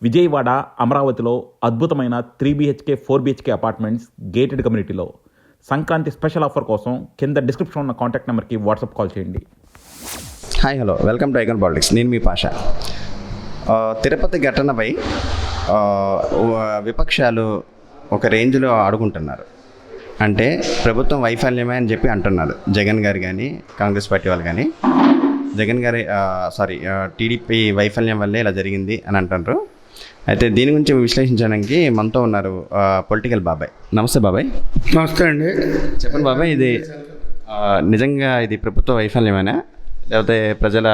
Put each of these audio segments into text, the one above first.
విజయవాడ, అమరావతిలో అద్భుతమైన 3BHK, 4BHK apartments gated కమ్యూనిటీలో సంక్రాంతి స్పెషల్ ఆఫర్ కోసం కింద డిస్క్రిప్షన్ ఉన్న కాంటాక్ట్ నెంబర్కి వాట్సాప్ కాల్ చేయండి. Hi, hello, welcome to icon politics. నేను మీ పాషా. తిరుపతి ఘటనపై విపక్షాలు ఒక రేంజ్లో ఆడుకుంటున్నారు. అంటే ప్రభుత్వం వైఫల్యమే అని చెప్పి అంటున్నారు. జగన్ గారు కానీ, కాంగ్రెస్ పార్టీ వాళ్ళు కానీ, టీడీపీ వైఫల్యం వల్లే ఇలా జరిగింది అని అంటున్నారు. అయితే దీని గురించి విశ్లేషించడానికి మనతో ఉన్నారు పొలిటికల్ బాబాయ్. నమస్తే బాబాయ్. నమస్తే అండి. చెప్పండి బాబాయ్, ఇది నిజంగా ఇది ప్రభుత్వ వైఫల్యమేనా లేకపోతే ప్రజల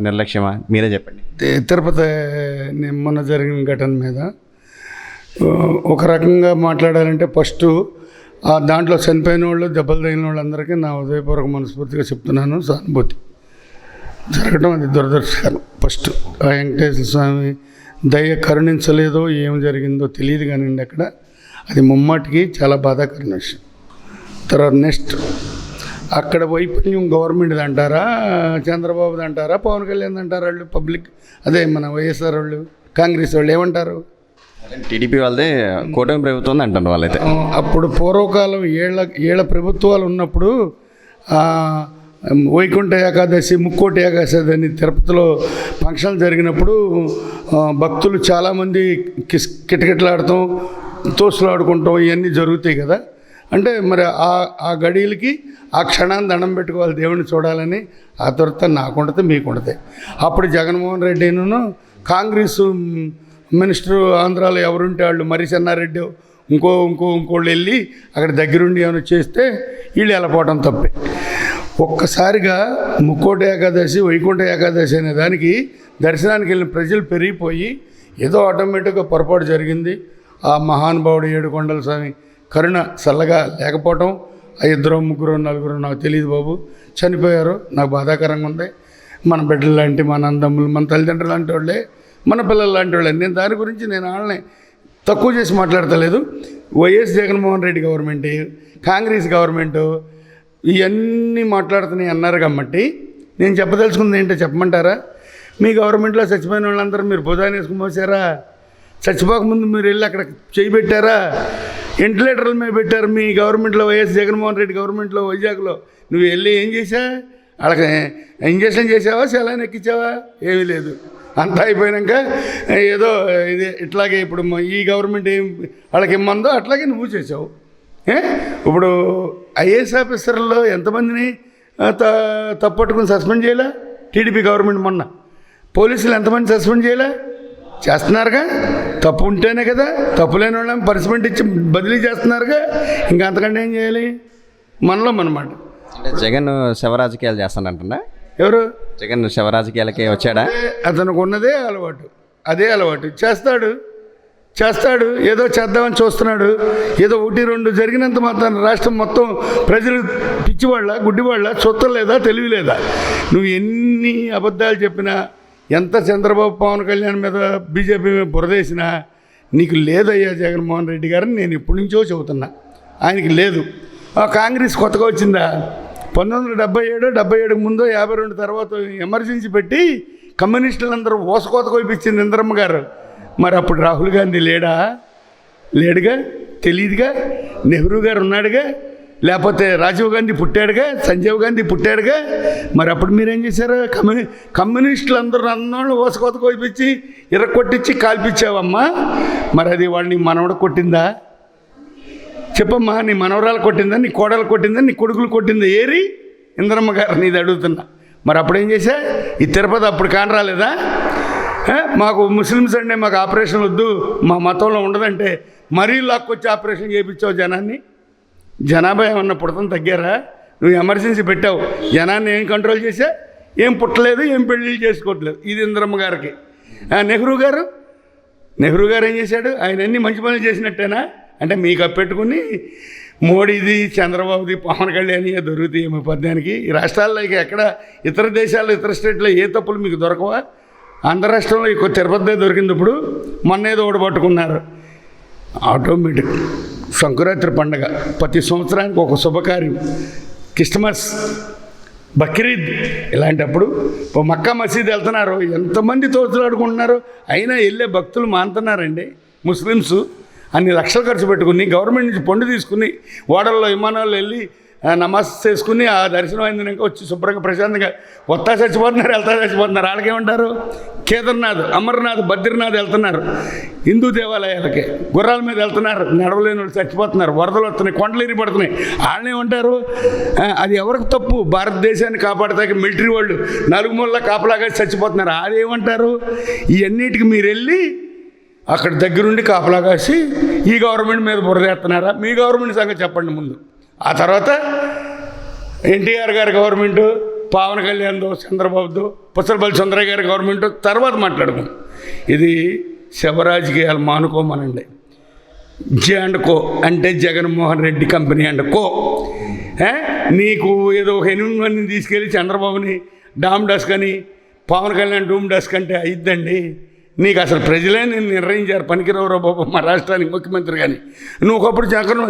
నిర్లక్ష్యమా? మీరే చెప్పండి. తిరుపతి మొన్న జరిగిన ఘటన మీద ఒక రకంగా మాట్లాడాలంటే ఫస్ట్ దాంట్లో చనిపోయిన వాళ్ళు, దెబ్బలు తగిలిన వాళ్ళందరికీ నా హృదయపూర్వక మనస్ఫూర్తిగా చెప్తున్నాను, సానుభూతి. జరగడం అది దురదృష్టకరం. ఫస్ట్ ఆ వెంకటేశ్వర స్వామి దయ కరుణించలేదో ఏం జరిగిందో తెలియదు కానివ్వండి, అక్కడ అది ముమ్మాటికి చాలా బాధాకరమైన విషయం. తర్వాత నెక్స్ట్ అక్కడ వైఫల్యం గవర్నమెంట్ది అంటారా, చంద్రబాబుది అంటారా, పవన్ కళ్యాణ్ అంటారా? వాళ్ళు పబ్లిక్ అదే మన వైఎస్ఆర్ వాళ్ళు, కాంగ్రెస్ వాళ్ళు ఏమంటారు? టీడీపీ వాళ్ళదే కూటమి ప్రభుత్వం అంటారు వాళ్ళైతే. అప్పుడు పూర్వకాలం ఏళ్ళ ప్రభుత్వాలు ఉన్నప్పుడు వైకుంఠ ఏకాదశి, ముక్కోటి ఏకాదశి అని తిరుపతిలో ఫంక్షన్లు జరిగినప్పుడు భక్తులు చాలామంది కిటకిటలాడటం, తోసులాడుకుంటాం ఇవన్నీ జరుగుతాయి కదా. అంటే మరి ఆ గడియలకి ఆ క్షణాన్ని దండం పెట్టుకోవాలి, దేవుడిని చూడాలని ఆతురత నాకుండదు, మీకుండదు. అప్పుడు జగన్మోహన్ రెడ్డిను కాంగ్రెస్ మినిస్టర్ ఆంధ్రాలో ఎవరుంటే వాళ్ళు, మరి చెన్నారెడ్డి ఇంకోళ్ళు వెళ్ళి అక్కడ దగ్గరుండి ఏమైనా చేస్తే వీళ్ళు వెళ్ళిపోవడం తప్పే. ఒక్కసారిగా ముక్కోటి ఏకాదశి, వైకుంఠ ఏకాదశి అనే దానికి దర్శనానికి వెళ్ళిన ప్రజలు పెరిగిపోయి ఏదో ఆటోమేటిక్గా పొరపాటు జరిగింది. ఆ మహానుభావుడు ఏడుకొండల స్వామి కరుణ చల్లగా లేకపోవటం, ఆ ఇద్దరు, ముగ్గురు, నలుగురు నాకు తెలియదు బాబు చనిపోయారు. నాకు బాధాకరంగా ఉంది. మన బిడ్డలు లాంటి, మన అన్నదమ్ములు, మన తల్లిదండ్రులు లాంటి వాళ్ళే, మన పిల్లలు లాంటి వాళ్ళే. నేను దాని గురించి వాళ్ళని తక్కువ చేసి మాట్లాడతలేదు. YS Jaganmohan Reddy government, Congress government ఇవన్నీ మాట్లాడుతున్నాయి అన్నారు కాబట్టి నేను చెప్పదలుచుకుంది ఏంటో చెప్పమంటారా? మీ గవర్నమెంట్లో చచ్చిపోయిన వాళ్ళందరూ మీరు భుజాన్ని వేసుకుని మోసారా? చచ్చిపోకముందు మీరు వెళ్ళి అక్కడ చేయి పెట్టారా? వెంటిలేటర్ల మీద పెట్టారు మీ గవర్నమెంట్లో, వైఎస్ జగన్మోహన్ రెడ్డి గవర్నమెంట్లో, వైజాగ్లో. నువ్వు వెళ్ళి ఏం చేసా? వాళ్ళకి ఇంజక్షన్ చేసావా, సెలైన్ ఎక్కించావా? ఏమీ లేదు. అంతా అయిపోయాక ఏదో ఇది ఇట్లాగే ఇప్పుడు ఈ గవర్నమెంట్ ఏం వాళ్ళకి ఇమ్మందో అట్లాగే నువ్వు చేసావు. ఇప్పుడు ఐఏఎస్ ఆఫీసర్లో ఎంతమందిని తప్పట్టుకుని సస్పెండ్ చేయలే టీడీపీ గవర్నమెంట్? మొన్న పోలీసులు ఎంతమంది సస్పెండ్ చేయలే? చేస్తున్నారుగా. తప్పు ఉంటేనే కదా, తప్పు లేని వాళ్ళని పనిష్మెంట్ ఇచ్చి బదిలీ చేస్తున్నారుగా. ఇంకా అంతకంటే ఏం చేయాలి? మనలో మనమాట. అంటే జగన్ శవరాజకీయాలు చేస్తానంటున్నా. ఎవరు? జగన్ శవరాజకీయాలకే వచ్చాడా? అతనికి ఉన్నదే అలవాటు, అదే అలవాటు. చేస్తాడు ఏదో చేద్దామని చూస్తున్నాడు. ఏదో 1-2 జరిగినంత మాత్రం రాష్ట్రం మొత్తం ప్రజలు పిచ్చివాళ్ళ, గుడ్డివాళ్ళ, చూత్తలు లేదా, తెలివి లేదా? నువ్వు ఎన్ని అబద్ధాలు చెప్పినా, ఎంత చంద్రబాబు, పవన్ కళ్యాణ్ మీద, బీజేపీ మీద బురదేసినా నీకు లేదయ్యా జగన్మోహన్ రెడ్డి గారిని నేను ఇప్పటి నుంచో చెబుతున్నా. ఆయనకి లేదు. కాంగ్రెస్ కొత్తగా వచ్చిందా? 1977 ముందు 52 తర్వాత ఎమర్జెన్సీ పెట్టి కమ్యూనిస్టులందరూ ఓసకోత కోయిపించింది ఇందిరమ్మ గారు. మరి అప్పుడు రాహుల్ గాంధీ లేడుగా, తెలియదుగా. నెహ్రూ గారు ఉన్నాడుగా, లేకపోతే రాజీవ్ గాంధీ పుట్టాడుగా, సంజీవ్ గాంధీ పుట్టాడుగా. మరి అప్పుడు మీరేం చేశారు? కమ్యూనిస్టులు అందరూ ఓసకోత కోయిపించి ఇరక్కొట్టించి కాల్పించావమ్మా. మరి అది వాళ్ళు నీ మనవడ కొట్టిందా? చెప్పమ్మా. నీ మనవరాలు కొట్టిందా, నీ కోడలు కొట్టిందా, నీ కొడుకులు కొట్టిందా? ఏరి ఇందిరమ్మ గారు నీది అడుగుతున్నా. మరి అప్పుడేం చేశా? ఈ తిరుపతి అప్పుడు కానరాలేదా? మాకు ముస్లిమ్స్ అంటే మాకు ఆపరేషన్ వద్దు, మా మతంలో ఉండదంటే మరీ లాక్కొచ్చి ఆపరేషన్ చేయించావు జనాన్ని. జనాభా ఏమన్నా పుడతం తగ్గారా? నువ్వు ఎమర్జెన్సీ పెట్టావు, జనాన్ని ఏం కంట్రోల్ చేసా? ఏం పుట్టలేదు, ఏం పెళ్ళిళ్ళు చేసుకోవట్లేదు. ఇది ఇందిరమ్మ గారికి. నెహ్రూ గారు ఏం చేశాడు? ఆయన అన్ని మంచి పనులు చేసినట్టేనా? అంటే మీకు అప్పెట్టుకుని మోడీది, చంద్రబాబుది, పవన్ కళ్యాణ్ దొరుకుతాయి మీ పద్యానికి. ఈ రాష్ట్రాల్లో ఇక ఎక్కడ ఇతర దేశాల్లో, ఇతర స్టేట్లో ఏ తప్పులు మీకు దొరకవా? ఆంధ్ర రాష్ట్రంలో ఇక తిరుపతి దొరికింది. ఇప్పుడు మొన్న ఏదో ఒకటి పట్టుకున్నారు. ఆటోమేటిక్ సంక్రాంతి పండుగ ప్రతి సంవత్సరానికి ఒక శుభకార్యం, క్రిస్మస్ బక్రీద్ ఇలాంటప్పుడు ఇప్పుడు మక్కా మసీద్ వెళ్తున్నారు, ఎంతమంది తోచులాడుకుంటున్నారు, అయినా వెళ్ళే భక్తులు మానుతున్నారండి. ముస్లిమ్స్ అన్ని లక్షలు ఖర్చు పెట్టుకుని గవర్నమెంట్ నుంచి పండు తీసుకుని ఓడల్లో విమానాల్లో వెళ్ళి నమాజ్ చేసుకుని ఆ దర్శనం అయినాక వచ్చి శుభ్రంగా ప్రశాంతంగా వస్తా చచ్చిపోతున్నారు, వెళ్తా చచ్చిపోతున్నారు. వాళ్ళకేమంటారు? కేదార్నాథ్, అమర్నాథ్, బద్రీనాథ్ వెళ్తున్నారు, హిందూ దేవాలయాలకి గుర్రాల మీద వెళ్తున్నారు, నడవలేని వాళ్ళు చచ్చిపోతున్నారు, వరదలు వస్తున్నాయి, కొండలు ఇరిపడుతున్నాయి. వాళ్ళేమంటారు? అది ఎవరికి తప్పు? భారతదేశాన్ని కాపాడతాక మిలిటరీ వాళ్ళు నలుగుమూల కాపలాగా చచ్చిపోతున్నారు. అదేమంటారు? ఇవన్నిటికి మీరు వెళ్ళి అక్కడ దగ్గరుండి కాపలా కాసి ఈ గవర్నమెంట్ మీద బురదేస్తున్నారా? మీ గవర్నమెంట్ సంగతి చెప్పండి ముందు. ఆ తర్వాత ఎన్టీఆర్ గారి గవర్నమెంటు, పవన్ కళ్యాణ్దో, చంద్రబాబుదో, పుచ్చలపల్లి చంద్రయ్య గారి గవర్నమెంటు తర్వాత మాట్లాడుకో. ఇది శవరాజకీయాలు మానుకోమనండి. జే&కో అంటే Jaganmohan Reddy company and co. నీకు ఏదో ఒక 8 మందిని తీసుకెళ్ళి చంద్రబాబుని డామ్ డస్క్ అని, పవన్ కళ్యాణ్ డూమ్ డస్క్ అంటే అయిద్దండి. నీకు అసలు ప్రజలే నేను నిర్ణయించారు పనికిరావురా బాబు మా రాష్ట్రానికి ముఖ్యమంత్రి. కానీ నువ్వు ఒకప్పుడు జగన్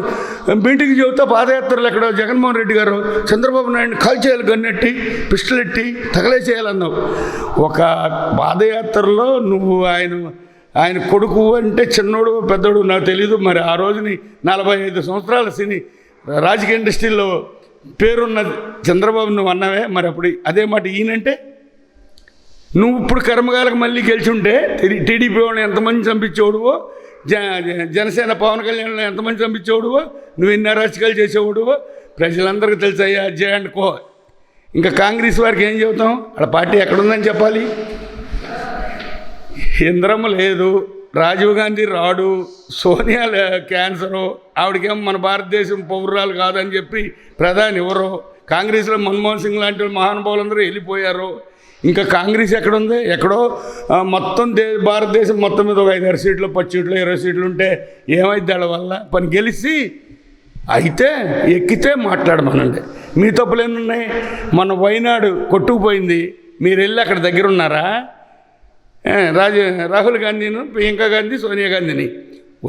మీటింగ్ చెబుతా పాదయాత్రలు ఎక్కడో జగన్మోహన్ రెడ్డి గారు చంద్రబాబు నాయుడిని కాల్ చేయాలి, గన్నెట్టి పిస్టల్ ఎట్టి తగలేసేయాలన్నావు. ఒక పాదయాత్రలో నువ్వు ఆయన కొడుకు అంటే చిన్నోడు పెద్దోడు నాకు తెలీదు, మరి ఆ రోజుని 45 సంవత్సరాల సినీ రాజకీయ ఇండస్ట్రీలో పేరున్న చంద్రబాబు నువ్వు అన్నావే, మరి అప్పుడు అదే మాట ఈయనంటే నువ్వు ఇప్పుడు కర్మగాలకు మళ్ళీ గెలిచి ఉంటే టీడీపీ వాళ్ళని ఎంతమంది చంపించేవాడువో, జనసేన పవన్ కళ్యాణ్ ఎంతమంది చంపించేవాడువో, నువ్వు ఎన్ని అరాచకాలు చేసేవాడువో ప్రజలందరికీ తెలుసయ్యా. జే&కో. ఇంకా కాంగ్రెస్ వారికి ఏం చెబుతాం? వాళ్ళ పార్టీ ఎక్కడుందని చెప్పాలి. ఇంద్రమ్మ లేదు, రాజీవ్ గాంధీ రాడు, సోనియా క్యాన్సరు, ఆవిడకేమో మన భారతదేశం పౌరురాలు కాదని చెప్పి ప్రధాని ఎవరో, కాంగ్రెస్లో మన్మోహన్ సింగ్ లాంటి మహానుభావులందరూ వెళ్ళిపోయారు. ఇంకా కాంగ్రెస్ ఎక్కడుంది? ఎక్కడో మొత్తం భారతదేశం మొత్తం మీద ఒక 5-6 సీట్లు, 10 సీట్లు, 20 సీట్లు ఉంటే ఏమైంది? వాళ్ళ వల్ల పని గెలిచి అయితే ఎక్కితే మాట్లాడమనండి. మీ తప్పులు ఎన్నున్నాయి? మన వైనాడు కొట్టుకుపోయింది, మీరు వెళ్ళి అక్కడ దగ్గర ఉన్నారా? రాహుల్ గాంధీను, ప్రియాంక గాంధీ, సోనియా గాంధీని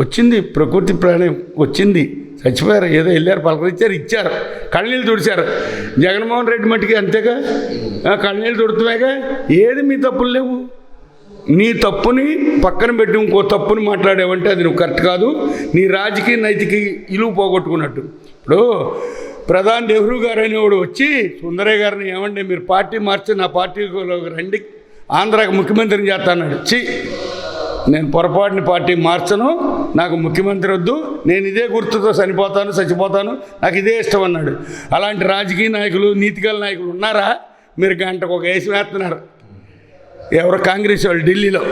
వచ్చింది ప్రకృతి ప్రాణం వచ్చింది, చచ్చిపోయారు, ఏదో వెళ్ళారు, పలకరించారు, ఇచ్చారు, కళ్ళనీళ్ళు తుడిచారు. జగన్మోహన్ రెడ్డి మట్టికి అంతేగా, కళ్ళనీళ్ళు తుడుతున్నాయిగా. ఏది మీ తప్పులు లేవు. నీ తప్పుని పక్కన పెట్టి ఇంకో తప్పుని మాట్లాడేవంటే అది నువ్వు కరెక్ట్ కాదు. నీ రాజకీయ నైతిక ఇలువ పోగొట్టుకున్నట్టు. ఇప్పుడు ప్రధాని నెహ్రూ గారు అనేవాడు వచ్చి సుందరయ్య గారిని ఏమంటే మీరు పార్టీ మార్చి నా పార్టీలో రండి, ఆంధ్రాకి ముఖ్యమంత్రిని చేస్తా అన్నాడు. నేను పొరపాటుని పార్టీ మార్చను, నాకు ముఖ్యమంత్రి వద్దు, నేను ఇదే గుర్తుతో చచ్చిపోతాను, నాకు ఇదే ఇష్టం అన్నాడు. అలాంటి రాజకీయ నాయకులు, నీతిగల నాయకులు ఉన్నారా? మీరు గంటకు ఒక వేసి వేస్తున్నారు. ఎవరో కాంగ్రెస్ వాళ్ళు ఢిల్లీలో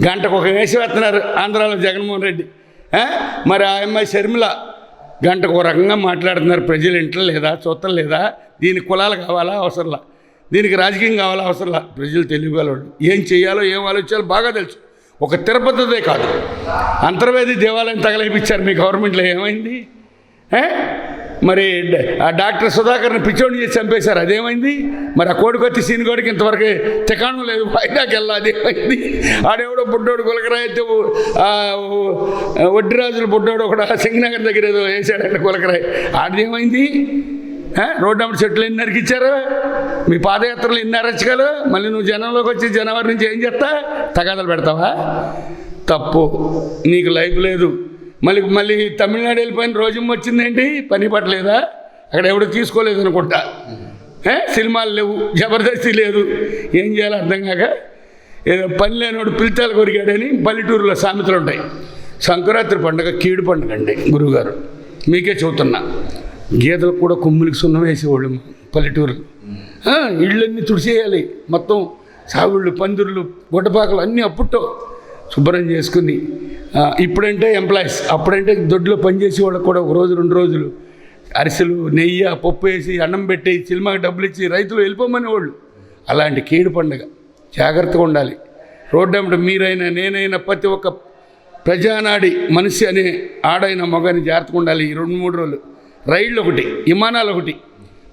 గంటకు ఒక వేసి వేస్తున్నారు, ఆంధ్రాలో జగన్మోహన్ రెడ్డి. మరి ఆ అమ్మాయి షర్మిల గంటకు ఒక రకంగా మాట్లాడుతున్నారు. ప్రజలు ఇంట్లో లేదా, చూడటం లేదా? దీనికి కులాలు కావాలా? అవసరంలా. దీనికి రాజకీయం కావాలా? అవసరంలా. ప్రజలు తెలియగలవాళ్ళు, ఏం చేయాలో ఏం ఆలోచించాలో బాగా తెలుసు. ఒక తిరుపతిదే కాదు, అంతర్వేది దేవాలయం తగలేపించారు మీ గవర్నమెంట్లో. ఏమైంది? మరి ఆ డాక్టర్ సుధాకర్ని పిచ్చోడిని చేసి చంపేశారు, అదేమైంది? మరి ఆ కోడికొత్తి సీనిగోడికి ఇంతవరకు టికాణం లేదు, వైజాగ్ వెళ్ళా, అదేమైంది? ఆడెవడో బుడ్డోడు గులకరాయి అయితే వడ్డిరాజులు బుడ్డోడు ఒకడు సింగనగర్ దగ్గర ఏదో వేసాడంటే గులకరాయి, ఆడదేమైంది? రోడ్డు అమ్మడి చెట్లు ఎన్ని నరికిచ్చారు? మీ పాదయాత్రలు ఎన్ని అరచకాలు? మళ్ళీ నువ్వు జనంలోకి వచ్చి జనవరి నుంచి ఏం చేస్తా? తగాదాలు పెడతావా? తప్పు. నీకు లైఫ్ లేదు. మళ్ళీ తమిళనాడు వెళ్ళిపోయిన రోజు వచ్చిందేంటి? పని పట్టలేదా? అక్కడ ఎవడు తీసుకోలేదు అనుకుంటా. సినిమాలు లేవు, జబర్దస్తి లేదు, ఏం చేయాలో అర్థం కాక ఏదో పని లేనివాడు పిలిచాలు కొరికాడని పల్లెటూరులో సామెతలు ఉంటాయి. సంక్రాంతి పండుగ కీడు పండుగ అండి గురువుగారు, మీకే చెబుతున్నా. గీతలకు కూడా కొమ్ములకి సున్నం వేసేవాళ్ళు పల్లెటూరు. ఇళ్ళన్నీ తుడిచేయాలి, మొత్తం సాగుళ్ళు, పందిర్లు, గుడ్డపాకలు అన్నీ అప్పుట్టో శుభ్రం చేసుకుని. ఇప్పుడంటే ఎంప్లాయీస్, అప్పుడంటే దొడ్లో పనిచేసే వాళ్ళకి కూడా 1 రోజు 2 రోజులు అరిసెలు, నెయ్యి, పప్పు వేసి అన్నం పెట్టి సినిమాకి డబ్బులు ఇచ్చి రైతులు వెళ్ళిపోమనే వాళ్ళు. అలాంటి కీడు పండుగ, జాగ్రత్తగా ఉండాలి. రోడ్డు అమ్మట మీరైనా నేనైనా ప్రతి ఒక్క ప్రజానాడి మనిషి అనే ఆడైన మగని జాగ్రత్తగా ఉండాలి. ఈ 2-3 రోజులు రైళ్ళు ఒకటి, విమానాలు ఒకటి,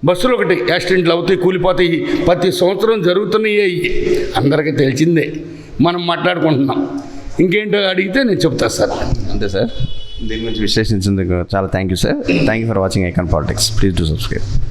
బస్సులు ఒకటి యాక్సిడెంట్లు అవుతాయి, కూలిపోతాయి, ప్రతి సంవత్సరం జరుగుతున్నాయి. అందరికీ తెలిసిందే, మనం మాట్లాడుకుంటున్నాం. ఇంకేంటో అడిగితే నేను చెప్తాను సార్. అంతే సార్. దీని గురించి విశ్లేషించేందుకు చాలా thank you sir. Thank you for watching icon politics. Please do subscribe.